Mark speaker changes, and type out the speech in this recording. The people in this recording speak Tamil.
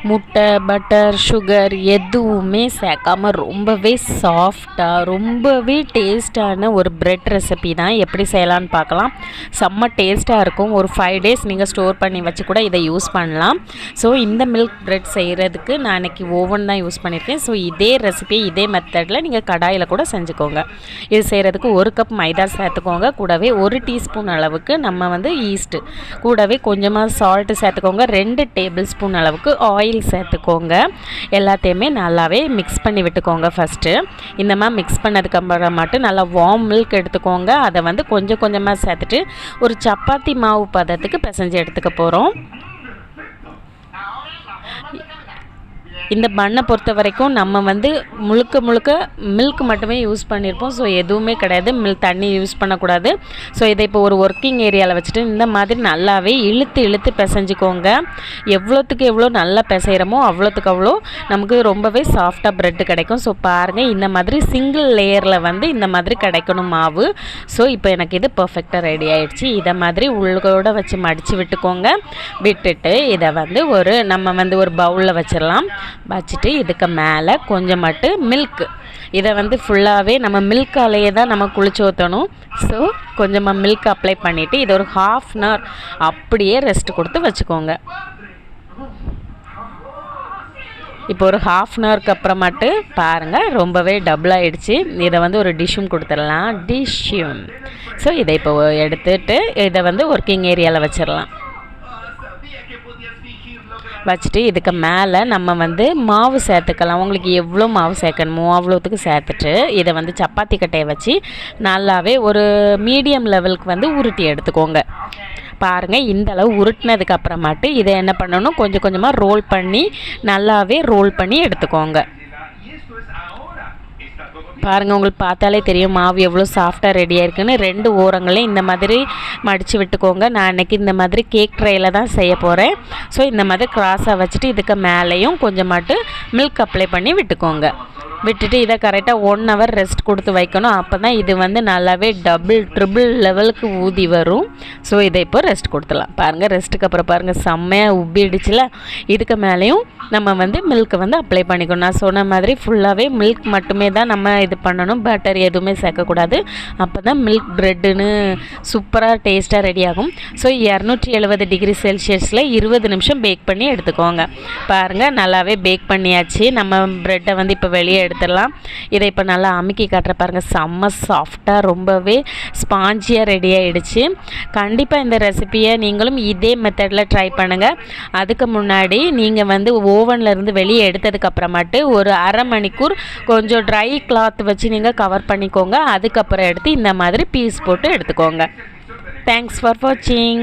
Speaker 1: முட்டை, பட்டர், சுகர் எதுவுமே சேர்க்காம ரொம்பவே சாஃப்டாக ரொம்பவே டேஸ்ட்டான ஒரு பிரெட் ரெசிபி தான். எப்படி செய்யலான்னு பார்க்கலாம். செம்ம டேஸ்ட்டாக இருக்கும். ஒரு 5 டேஸ் நீங்கள் ஸ்டோர் பண்ணி வச்சு கூட இதை யூஸ் பண்ணலாம். ஸோ இந்த மில்க் பிரெட் செய்கிறதுக்கு நான் இன்றைக்கி ஓவன் தான் யூஸ் பண்ணியிருக்கேன். ஸோ இதே ரெசிபி இதே மெத்தடில் நீங்கள் கடாயில் கூட செஞ்சுக்கோங்க. இது செய்கிறதுக்கு 1 கப் மைதா சேர்த்துக்கோங்க. கூடவே 1 டீஸ்பூன் அளவுக்கு நம்ம ஈஸ்ட்டு, கூடவே கொஞ்சமாக சால்ட்டு சேர்த்துக்கோங்க. 2 டேபிள் ஸ்பூன் அளவுக்கு ஆயில் சேர்த்துக்கோங்க. எல்லாத்தையுமே நல்லாவே மிக்ஸ் பண்ணி விட்டுக்கோங்க. ஃபஸ்ட்டு இந்த மாதிரி மிக்ஸ் பண்ணதுக்கப்புறம் மட்டும் நல்லா வார்ம் மில்க் எடுத்துக்கோங்க. அதை கொஞ்சம் கொஞ்சமாக சேர்த்துட்டு ஒரு சப்பாத்தி மாவு பதத்துக்கு பிசைஞ்சு எடுத்துக்க போகிறோம். இந்த பண்ணை பொறுத்த வரைக்கும் நம்ம முழுக்க மில்க் மட்டுமே யூஸ் பண்ணியிருப்போம். ஸோ எதுவுமே கிடையாது, தண்ணி யூஸ் பண்ணக்கூடாது. ஸோ இதை இப்போ ஒரு ஒர்க்கிங் ஏரியாவில் வச்சுட்டு இந்த மாதிரி நல்லாவே இழுத்து பிசைஞ்சிக்கோங்க. எவ்வளோத்துக்கு எவ்வளோ நல்லா பிசைகிறோமோ அவ்வளோத்துக்கு நமக்கு ரொம்பவே சாஃப்டாக ப்ரெட்டு கிடைக்கும். ஸோ பாருங்கள், இந்த மாதிரி சிங்கிள் லேயரில் இந்த மாதிரி கிடைக்கணும் மாவு. ஸோ இப்போ எனக்கு இது பர்ஃபெக்டாக ரெடி ஆகிடுச்சு. இதை மாதிரி உள்ளோட வச்சு மடித்து விட்டுக்கோங்க. விட்டுட்டு இதை நம்ம ஒரு பவுலில் வச்சிடலாம். வச்சுட்டு இதுக்கு மேலே கொஞ்சம் மட்டும் மில்க், இதை ஃபுல்லாகவே நம்ம மில்காலேயே தான் நம்ம குளிச்சு ஊற்றணும். ஸோ கொஞ்சமாக மில்க் அப்ளை பண்ணிவிட்டு இதை ஒரு 1/2 அன் ஹவர் அப்படியே ரெஸ்ட் கொடுத்து வச்சுக்கோங்க. இப்போ ஒரு 1/2 அன் ஹவருக்கு அப்புறமாட்டு பாருங்கள், ரொம்பவே டபுள் ஆகிடுச்சு. இதை ஒரு டிஷ்ஷும் கொடுத்துடலாம். டிஷ்ஷும் ஸோ இதை இப்போ எடுத்துகிட்டு இதை ஒர்க்கிங் ஏரியாவில் வச்சிடலாம். வச்சுட்டு இதுக்கு மேலே நம்ம மாவு சேர்த்துக்கலாம். உங்களுக்கு எவ்வளோ மாவு சேர்க்கணுமோ அவ்வளோத்துக்கு சேர்த்துட்டு இதை சப்பாத்தி கட்டையை வச்சு நல்லாவே ஒரு மீடியம் லெவலுக்கு உருட்டி எடுத்துக்கோங்க. பாருங்கள், இந்த அளவு உருட்டினதுக்கு அப்புறமாட்டு இதை என்ன பண்ணணும், கொஞ்சம் கொஞ்சமாக ரோல் பண்ணி நல்லாவே ரோல் பண்ணி எடுத்துக்கோங்க. பாருங்கள், உங்களுக்கு பார்த்தாலே தெரியும் மாவு எவ்வளோ சாஃப்டாக ரெடியாக இருக்குன்னு. 2 ஓரங்களையும் இந்த மாதிரி மடித்து விட்டுக்கோங்க. நான் இன்றைக்கி இந்த மாதிரி கேக் ட்ரேயில் தான் செய்ய போகிறேன். ஸோ இந்த மாதிரி கிராஸாக வச்சுட்டு இதுக்கு மேலேயும் கொஞ்சமாட்டு மில்க் அப்ளை பண்ணி விட்டுக்கோங்க. விட்டுட்டு இதை கரெக்டாக 1 ஹவர் ரெஸ்ட் கொடுத்து வைக்கணும். அப்போ தான் இது நல்லாவே ட்ரிபிள் லெவலுக்கு ஊதி வரும். ஸோ இதை இப்போ ரெஸ்ட் கொடுத்துடலாம். பாருங்கள், ரெஸ்ட்டுக்கு அப்புறம் பாருங்கள் செம்மையாக உப்பிடுச்சுல. இதுக்கு மேலேயும் நம்ம மில்க்கை அப்ளை பண்ணிக்கணும். நான் சொன்ன மாதிரி ஃபுல்லாகவே மில்க் மட்டுமே தான் நம்ம இது பண்ணணும். பட்டர் எதுவுமே சேர்க்கக்கூடாது. அப்போ தான் மில்க் ப்ரெட்டுன்னு சூப்பராக டேஸ்ட்டாக ரெடி ஆகும். ஸோ 270 டிகிரி செல்சியஸில் 20 நிமிஷம் பேக் பண்ணி எடுத்துக்கோங்க. பாருங்கள், நல்லாவே பேக் பண்ணியாச்சு. நம்ம ப்ரெட்டை இப்போ வெளியே எடுத்துடலாம். இதை இப்போ நல்லா அமுக்கி காட்டுற பாருங்கள், செம்ம சாஃப்டாக ரொம்பவே ஸ்பாஞ்சியாக ரெடி ஆகிடுச்சு. கண்டிப்பாக இந்த ரெசிப்பியை நீங்களும் இதே மெத்தடில் ட்ரை பண்ணுங்கள். அதுக்கு முன்னாடி நீங்கள் ஓவனில் இருந்து வெளியே எடுத்ததுக்கப்புறமாட்டு ஒரு 1/2 மணிக்கூர் கொஞ்சம் ட்ரை கிளாத் வச்சு நீங்கள் கவர் பண்ணிக்கோங்க. அதுக்கப்புறம் எடுத்து இந்த மாதிரி பீஸ் போட்டு எடுத்துக்கோங்க. தேங்க்ஸ் ஃபார் வாட்சிங்.